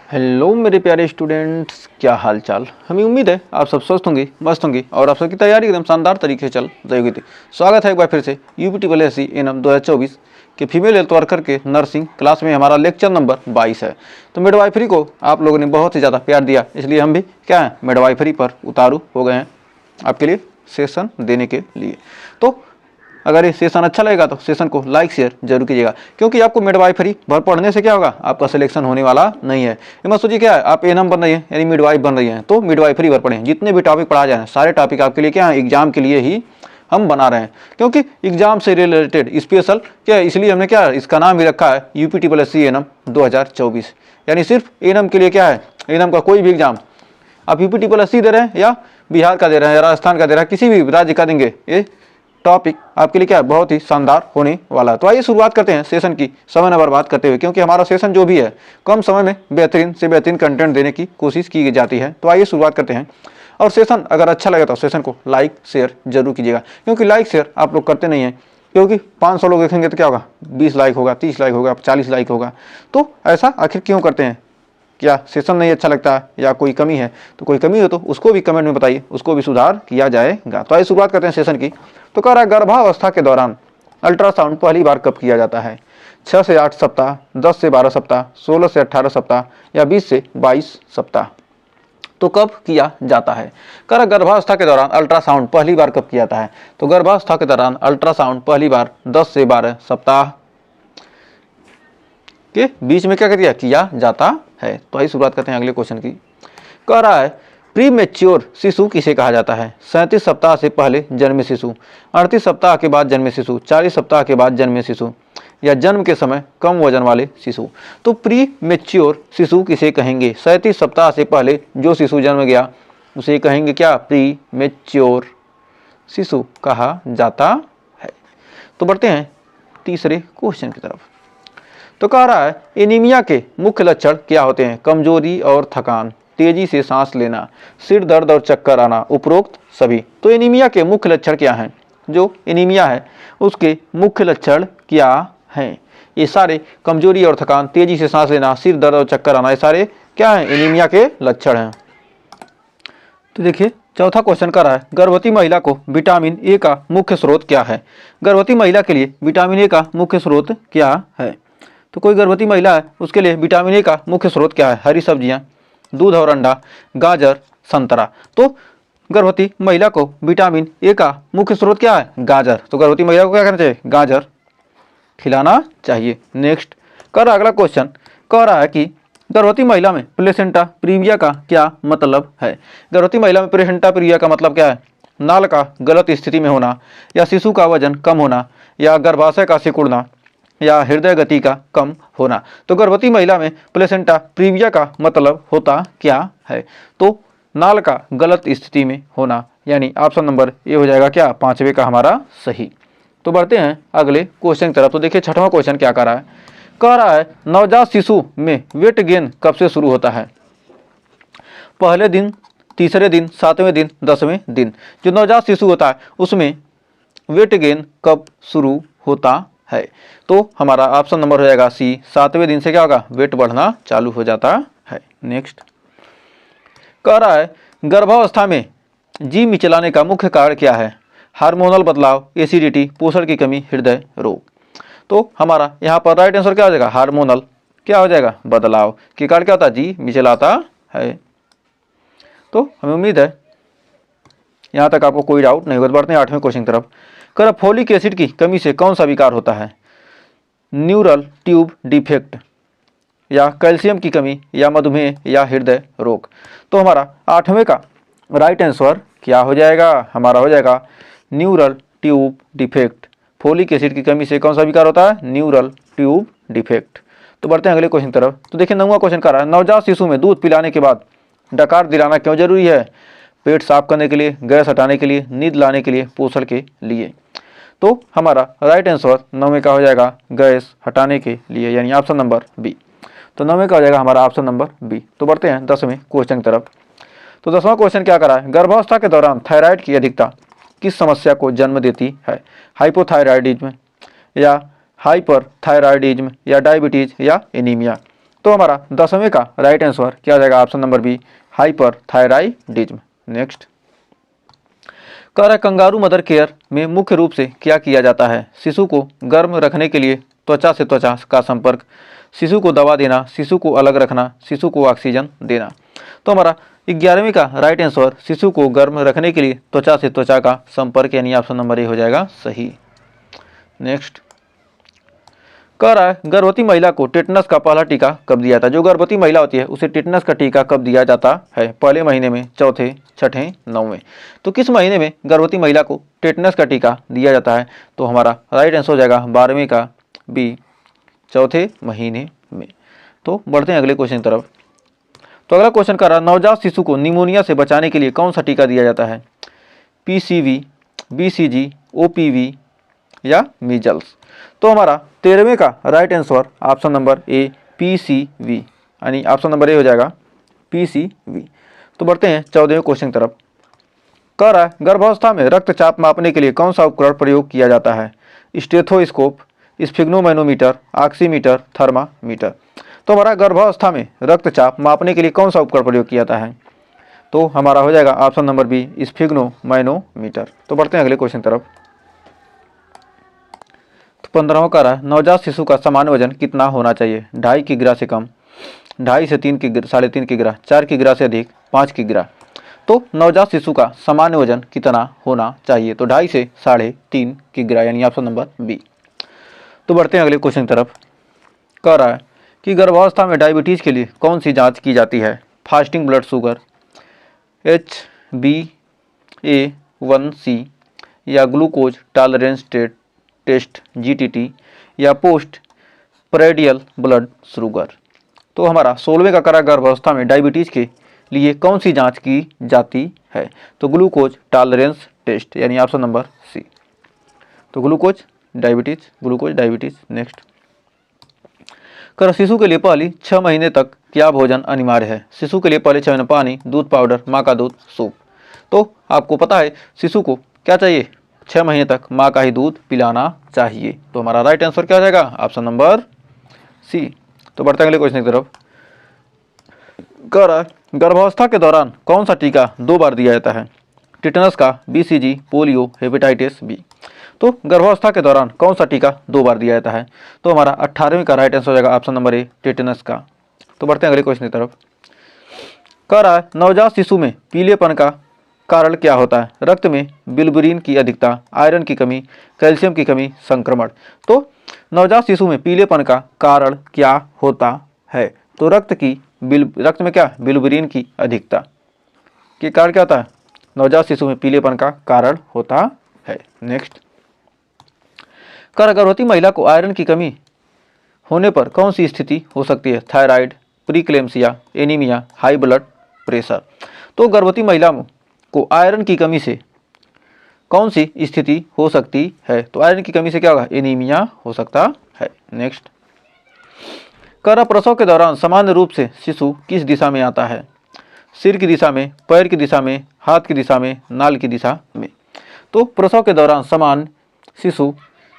Hello मेरे प्यारे students, क्या हाल चाल। हमें उम्मीद है आप सब स्वस्थ होंगे, मस्त होंगे और आप सबकी तैयारी एकदम शानदार तरीके से चल रही होगी। स्वागत है एक बार फिर से यूपी एससी एनएम 2024 के फीमेल हेल्थ वर्कर के नर्सिंग क्लास में। हमारा लेक्चर नंबर 22 है। तो मिडवाइफरी को आप लोगों ने बहुत ही ज़्यादा प्यार दिया, इसलिए हम भी क्या है मिडवाइफरी पर उतारू हो गए हैं आपके लिए सेशन देने के लिए। तो अगर ये सेशन अच्छा लगेगा तो सेशन को लाइक शेयर जरूर कीजिएगा, क्योंकि आपको मिडवाइफरी भर पढ़ने से क्या होगा, आपका सिलेक्शन होने वाला नहीं है। ये मत सोचिए क्या है आप एएनएम बन रही है यानी मिडवाइफ बन रही है तो मिडवाइफरी भर पढ़ें। जितने भी टॉपिक पढ़ा जाए सारे टॉपिक आपके लिए क्या है एग्जाम के लिए ही हम बना रहे हैं, क्योंकि एग्जाम से रिलेटेड स्पेशल क्या है, इसलिए हमने क्या इसका नाम भी रखा है यूपी एससी एएनएम 2024। यानी सिर्फ एएनएम के लिए क्या है, एएनएम का कोई भी एग्जाम आप यूपी एससी दे रहे हैं या बिहार का दे रहे हैं या राजस्थान का दे रहे हैं, किसी भी राज्य का देंगे, ये टॉपिक आपके लिए क्या बहुत ही शानदार होने वाला है। तो आइए शुरुआत करते हैं सेशन की समय न बर्बाद करते हुए, क्योंकि हमारा सेशन जो भी है कम समय में बेहतरीन से बेहतरीन कंटेंट देने की कोशिश की जाती है। तो आइए शुरुआत करते हैं। और सेशन अगर अच्छा लगे तो सेशन को लाइक शेयर जरूर कीजिएगा, क्योंकि लाइक शेयर आप लोग करते नहीं हैं। क्योंकि 500 लोग देखेंगे तो क्या होगा, 20 लाइक होगा, 30 लाइक होगा, 40 लाइक होगा। तो ऐसा आखिर क्यों करते हैं? क्या सेशन नहीं अच्छा लगता है या कोई कमी है? तो कोई कमी हो तो उसको भी कमेंट में बताइए, उसको भी सुधार किया जाएगा। तो आइए शुरुआत करते हैं सेशन की। तो कह रहा है गर्भावस्था के दौरान अल्ट्रासाउंड पहली बार कब किया जाता है? 6 से 8 सप्ताह, 10 से 12 सप्ताह, 16 से 18 सप्ताह या 20 से 22 सप्ताह। तो कब किया जाता है? कह रहा गर्भावस्था के दौरान अल्ट्रासाउंड पहली बार कब किया जाता है? तो गर्भावस्था के दौरान अल्ट्रासाउंड पहली बार 10 से 12 सप्ताह के बीच में क्या कर किया जाता है। तो आइए शुरुआत करते हैं अगले क्वेश्चन की। कह रहा है प्री मेच्योर शिशु किसे कहा जाता है? 37 सप्ताह से पहले जन्मे शिशु, 38 सप्ताह के बाद जन्मे शिशु, 40 सप्ताह के बाद जन्मे शिशु या जन्म के समय कम वजन वाले शिशु। तो प्री मेच्योर शिशु किसे कहेंगे? 37 सप्ताह से पहले जो शिशु जन्म गया उसे कहेंगे क्या? प्री मेच्योर शिशु कहा जाता है। तो बढ़ते हैं तीसरे क्वेश्चन की तरफ। तो कह रहा है एनीमिया के मुख्य लक्षण क्या होते हैं? कमजोरी और थकान, तेजी से सांस लेना, सिर दर्द और चक्कर आना, उपरोक्त सभी। तो एनीमिया के मुख्य लक्षण क्या हैं? जो एनीमिया है उसके मुख्य लक्षण क्या हैं? ये सारे कमजोरी और थकान, तेजी से सांस लेना, सिर दर्द और चक्कर आना, ये सारे क्या हैं? एनीमिया के लक्षण हैं। तो देखिए चौथा क्वेश्चन कर रहा है गर्भवती महिला को विटामिन ए का मुख्य स्रोत क्या है? गर्भवती महिला के लिए विटामिन ए का मुख्य स्रोत क्या है? तो कोई गर्भवती महिला है उसके लिए विटामिन ए का मुख्य स्रोत क्या है? हरी सब्जियां, दूध और अंडा, गाजर, संतरा। तो गर्भवती महिला को विटामिन ए का मुख्य स्रोत क्या है? गाजर। तो गर्भवती महिला को क्या करना चाहिए? गाजर खिलाना चाहिए। नेक्स्ट कर अगला क्वेश्चन कह रहा है कि गर्भवती महिला में प्लेसेंटा प्रीविया का क्या मतलब है? गर्भवती महिला में प्लेसेंटा प्रीविया का मतलब क्या है? नाल का गलत स्थिति में होना, या शिशु का वजन कम होना, या गर्भाशय का सिकुड़ना, या हृदय गति का कम होना। तो गर्भवती महिला में प्लेसेंटा प्रीविया का मतलब होता क्या है? तो नाल का गलत स्थिति में होना, यानी ऑप्शन नंबर ए हो जाएगा क्या? 5वें का हमारा सही। तो बढ़ते हैं अगले क्वेश्चन की तरफ। तो देखिए छठवां क्वेश्चन क्या कर रहा है? कह रहा है नवजात शिशु में वेट गेन कब से शुरू होता है? पहले दिन, तीसरे दिन, 7वें दिन, 10वें दिन। जो नवजात शिशु होता है उसमें वेट गेन कब शुरू होता है? तो हमारा ऑप्शन नंबर हो जाएगा सी, 7वें दिन से क्या होगा? वेट बढ़ना चालू हो जाता है। नेक्स्ट कह रहा है गर्भावस्था में जी मिचलाने का मुख्य कारण क्या है? हार्मोनल बदलाव, एसिडिटी, पोषण की कमी, हृदय रोग। तो हमारा यहाँ पर राइट आंसर क्या हो जाएगा? हार्मोनल क्या हो जाएगा? बदलाव के कारण क्या होता है? जी मिचलाता है। तो हमें उम्मीद है यहाँ तक आपको कोई डाउट नहीं होगा। बढ़ते हैं 8वें क्वेश्चन की तरफ। कर फोलिक एसिड की कमी से कौन सा विकार होता है? न्यूरल ट्यूब डिफेक्ट, या कैल्शियम की कमी, या मधुमेह, या हृदय रोग। तो हमारा 8वें का राइट आंसर क्या हो जाएगा? हमारा हो जाएगा neural tube defect. Folic acid की कमी से कौन सा विकार होता है? Neural tube defect. तो बढ़ते हैं अगले क्वेश्चन की तरफ। तो देखिए 9वां क्वेश्चन कर रहा है नवजात शिशु में दूध पिलाने के बाद डकार दिलाना क्यों जरूरी है? पेट साफ करने के लिए, गैस हटाने के लिए, नींद लाने के लिए, पोषण के लिए। तो हमारा राइट आंसर 9वें का हो जाएगा गैस हटाने के लिए, यानी ऑप्शन नंबर बी। तो 9वें का हो जाएगा हमारा ऑप्शन नंबर बी। तो बढ़ते हैं 10वें क्वेश्चन की तरफ। तो 10वां क्वेश्चन क्या करा है? गर्भावस्था के दौरान थायराइड की अधिकता किस समस्या को जन्म देती है? हाइपोथायराइडिज्म, या हाइपरथायराइडिज्म, या डायबिटीज, या एनीमिया। तो हमारा 10वें का राइट आंसर क्या हो जाएगा, option number B, hyperthyroidism. Next कह रहा है कंगारू मदर केयर में मुख्य रूप से क्या किया जाता है, शिशु को गर्म रखने के लिए त्वचा से त्वचा का संपर्क, शिशु को दवा देना, शिशु को अलग रखना, शिशु को ऑक्सीजन देना। तो हमारा 11वें का राइट आंसर शिशु को गर्म रखने के लिए त्वचा से त्वचा का संपर्क यानी ऑप्शन नंबर ए हो जाएगा सही। नेक्स्ट कह रहा है गर्भवती महिला को टेटनस का पहला टीका कब दिया जाता है, जो गर्भवती महिला होती है उसे टेटनस का टीका कब दिया जाता है, पहले महीने में, चौथे, छठे, 9वें। तो किस महीने में गर्भवती महिला को टेटनस का टीका दिया जाता है, तो हमारा राइट आंसर हो जाएगा 12वें का बी, चौथे महीने में। तो बढ़ते हैं अगले क्वेश्चन की तरफ। तो अगला क्वेश्चन कर रहा है नवजात शिशु को निमोनिया से बचाने के लिए कौन सा टीका दिया जाता है, पीसीवी, बीसीजी, ओपीवी या मीजल्स। तो हमारा 13वें का right answer option number A, PCV यानी ऑप्शन नंबर ए हो जाएगा पीसीवी। तो बढ़ते हैं 14वें क्वेश्चन की तरफ। कह रहा है गर्भावस्था में रक्तचाप मापने के लिए कौन सा उपकरण प्रयोग किया जाता है, स्टेथोस्कोप, स्फिग्नोमैनोमीटर, ऑक्सीमीटर, थर्मामीटर। तो हमारा गर्भावस्था में रक्तचाप मापने के लिए कौन सा उपकरण प्रयोग किया जाता है, तो हमारा हो जाएगा ऑप्शन नंबर बी, स्फिग्नोमैनोमीटर। तो बढ़ते हैं अगले क्वेश्चन की तरफ। तो 15वां कह रहा है नवजात शिशु का सामान्य वजन कितना होना चाहिए, 2.5 किग्रा से कम, 2.5 से 3 किग्रा, 3.5 किग्रा, 4 किग्रा से अधिक, 5 किग्रा। तो नवजात शिशु का सामान्य वजन कितना होना चाहिए, तो 2.5 से 3.5 किग्रा यानी ऑप्शन नंबर बी। तो बढ़ते हैं अगले क्वेश्चन की तरफ। कह रहा है कि गर्भावस्था में डायबिटीज़ के लिए कौन सी जांच की जाती है, फास्टिंग ब्लड शुगर, HbA1c या ग्लूकोज टॉलरेंस टेस्ट GTT या पोस्ट प्रेडियल ब्लड शुगर। तो हमारा 16वें का करा गर्भावस्था में डायबिटीज़ के लिए कौन सी जांच की जाती है, तो ग्लूकोज टॉलरेंस टेस्ट यानी ऑप्शन नंबर सी। तो ग्लूकोज डायबिटीज़। नेक्स्ट कर शिशु के लिए पहली 6 महीने तक क्या भोजन अनिवार्य है, शिशु के लिए पहले 6 महीने पानी, दूध पाउडर, माँ का दूध, सूप। तो आपको पता है शिशु को क्या चाहिए, 6 महीने तक माँ का ही दूध पिलाना चाहिए। तो हमारा राइट आंसर क्या हो जाएगा, ऑप्शन नंबर सी। तो बढ़ते हैं अगले क्वेश्चन की तरफ। कह रहा है गर्भावस्था के दौरान कौन सा टीका 2 बार दिया जाता है, टिटनस का, BCG, पोलियो, हेपेटाइटिस बी। तो गर्भावस्था के दौरान कौन सा टीका 2 बार दिया जाता है, तो हमारा 18वें का राइट आंसर हो जाएगा ऑप्शन नंबर ए, टिटनस का। तो बढ़ते हैं अगले क्वेश्चन की तरफ। कह रहा है नवजात शिशु में पीलेपन का कारण क्या होता है, रक्त में बिलिरुबिन की अधिकता, आयरन की कमी, कैल्शियम की कमी, संक्रमण। तो नवजात शिशु में पीलेपन का कारण क्या होता है, तो रक्त में क्या, बिलिरुबिन की अधिकता के कारण क्या होता है, नवजात शिशु में पीलेपन का कारण होता है। नेक्स्ट गर्भवती महिला को आयरन की कमी होने पर कौन सी स्थिति हो सकती है, thyroid, pre-eclampsia, anaemia, high blood pressure. तो गर्भवती महिला को आयरन की कमी से कौन सी स्थिति हो सकती है, तो आयरन की कमी से क्या होगा, एनीमिया हो सकता है। नेक्स्ट प्रसव के दौरान सामान्य रूप से शिशु किस दिशा में आता है, सिर की दिशा में, पैर की दिशा में, हाथ की दिशा में, नाल की दिशा में। तो प्रसव के दौरान शिशु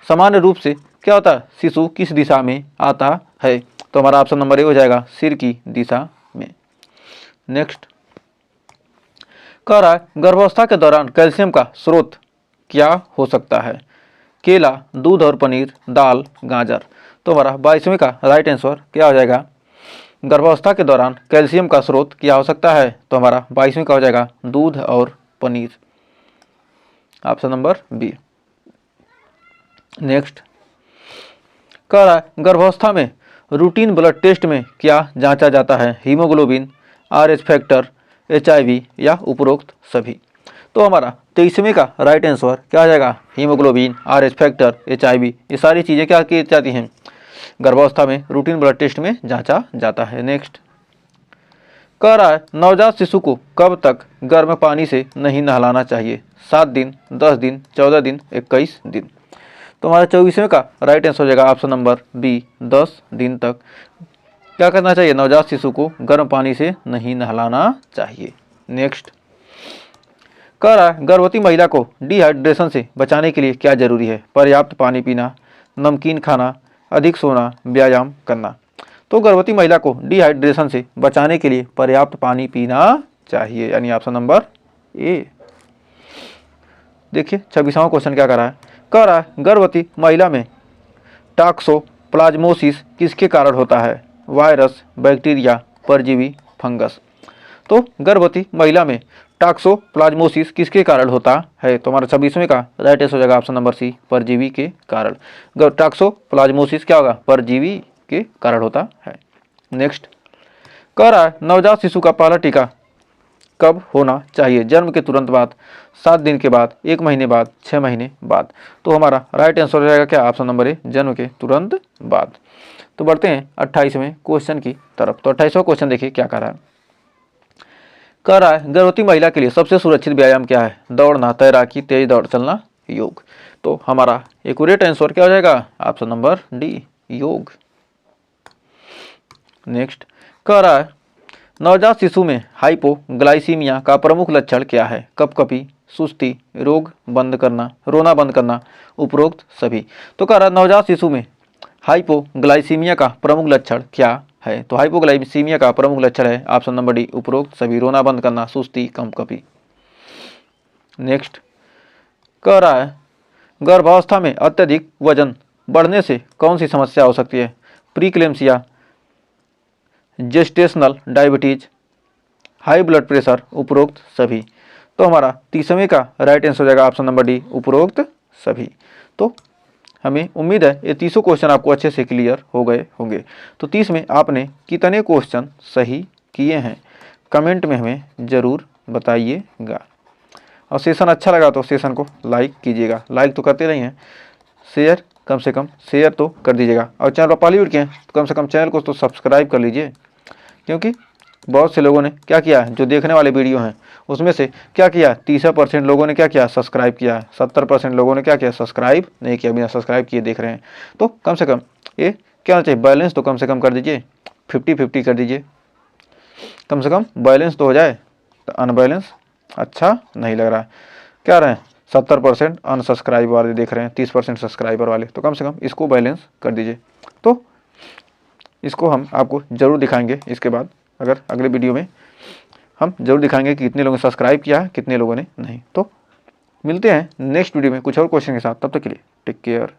सामान्य रूप से क्या होता है, शिशु किस दिशा में आता है, तो हमारा ऑप्शन नंबर ए हो जाएगा सिर की दिशा में। नेक्स्ट कह रहा है गर्भावस्था के दौरान कैल्शियम का स्रोत क्या हो सकता है, केला, दूध और पनीर, दाल, गाजर। तो हमारा 22वें का राइट आंसर क्या हो जाएगा, गर्भावस्था के दौरान कैल्शियम का स्रोत क्या हो सकता है, तो हमारा 22वें का हो जाएगा दूध और पनीर, ऑप्शन नंबर बी। नेक्स्ट कह रहा है गर्भावस्था में रूटीन ब्लड टेस्ट में क्या जांचा जाता है, हीमोग्लोबिन, RH फैक्टर, HIV या उपरोक्त सभी। तो हमारा 23वें का राइट आंसर क्या आ जाएगा, हीमोग्लोबिन, RH फैक्टर, HIV ये सारी चीज़ें क्या की जाती हैं, गर्भावस्था में रूटीन ब्लड टेस्ट में जांचा जाता है। नेक्स्ट कह रहा है नवजात शिशु को कब तक गर्म पानी से नहीं नहलाना चाहिए, 7 दिन, 10 दिन, 14 दिन, 21 दिन। तो हमारा 24वें का राइट आंसर हो जाएगा ऑप्शन नंबर बी, 10 दिन तक क्या करना चाहिए, नवजात शिशु को गर्म पानी से नहीं नहलाना चाहिए। नेक्स्ट कह रहा है गर्भवती महिला को डिहाइड्रेशन से बचाने के लिए क्या जरूरी है, पर्याप्त पानी पीना, नमकीन खाना, अधिक सोना, व्यायाम करना। तो गर्भवती महिला को डिहाइड्रेशन से बचाने के लिए पर्याप्त पानी पीना चाहिए, यानी ऑप्शन नंबर ए। देखिए 26वां क्वेश्चन क्या कह रहा है गर्भवती महिला में टॉक्सोप्लाज्मोसिस किसके कारण होता है? वायरस, बैक्टीरिया, परजीवी, फंगस। तो गर्भवती महिला में टॉक्सोप्लाज्मोसिस किसके कारण होता है? तो हमारा 26वें का राइट आंसर हो जाएगा ऑप्शन नंबर सी, परजीवी के कारण। टॉक्सोप्लाज्मोसिस क्या होगा? परजीवी के कारण होता है। नेक्स्ट कह रहा है नवजात शिशु का पहला टीका कब होना चाहिए? जन्म के तुरंत बाद, 7 दिन के बाद, 1 महीने बाद, 6 महीने बाद। तो हमारा राइट आंसर हो जाएगा क्या? ऑप्शन नंबर ए, जन्म के तुरंत बाद। तो बढ़ते हैं 28वें क्वेश्चन की तरफ। तो 28वां क्वेश्चन देखिए क्या कह रहा है गर्भवती महिला के लिए सबसे सुरक्षित व्यायाम क्या है? दौड़ना, तैराकी, तेज दौड़ चलना, योग। तो हमारा एक्यूरेट आंसर क्या हो जाएगा? ऑप्शन नंबर डी, योग। नेक्स्ट कह रहा है नवजात शिशु में हाइपोग्लाइसीमिया का प्रमुख लक्षण क्या है? कपकपी, सुस्ती, रोना बंद करना, उपरोक्त सभी। तो कह रहा है नवजात शिशु में हाइपोग्लाइसीमिया का प्रमुख लक्षण क्या है? तो हाइपोग्लाइसीमिया का प्रमुख लक्षण है ऑप्शन नंबर डी, उपरोक्त सभी, रोना बंद करना, सुस्ती, कपकपी। नेक्स्ट कह रहा है गर्भावस्था में अत्यधिक वजन बढ़ने से कौन सी समस्या हो सकती है? Pre-eclampsia, gestational diabetes, high blood pressure, उपरोक्त सभी। तो हमारा 30वें का राइट आंसर हो जाएगा ऑप्शन नंबर डी, उपरोक्त सभी। तो हमें उम्मीद है ये 30 क्वेश्चन आपको अच्छे से क्लियर हो गए होंगे। तो 30 में आपने कितने क्वेश्चन सही किए हैं कमेंट में हमें ज़रूर बताइएगा। और सेशन अच्छा लगा तो सेशन को लाइक कीजिएगा, लाइक तो करते नहीं हैं, शेयर कम से कम शेयर तो कर दीजिएगा। और चैनल पर पहली बार किए हैं तो कम से कम चैनल को तो सब्सक्राइब कर लीजिए, क्योंकि बहुत से लोगों ने क्या किया है, जो देखने वाले वीडियो हैं उसमें से क्या किया, 30% लोगों ने क्या किया, सब्सक्राइब किया है, 70% लोगों ने क्या किया, सब्सक्राइब नहीं किया, बिना सब्सक्राइब किए देख रहे हैं। तो कम से कम ये क्या होना चाहिए, बैलेंस तो कम से कम कर दीजिए, 50-50 कर दीजिए, कम से कम बैलेंस तो हो जाए। तो अनबैलेंस अच्छा नहीं लग रहा है, क्या रहे हैं 70% अनसब्सक्राइब वाले देख रहे हैं, 30% सब्सक्राइबर वाले, तो कम से कम इसको बैलेंस कर दीजिए। तो इसको हम आपको ज़रूर दिखाएंगे इसके बाद, अगर अगले वीडियो में हम जरूर दिखाएंगे कि कितने लोगों ने सब्सक्राइब किया है, कितने लोगों ने नहीं। तो मिलते हैं नेक्स्ट वीडियो में कुछ और क्वेश्चन के साथ, तब तक के लिए टेक केयर।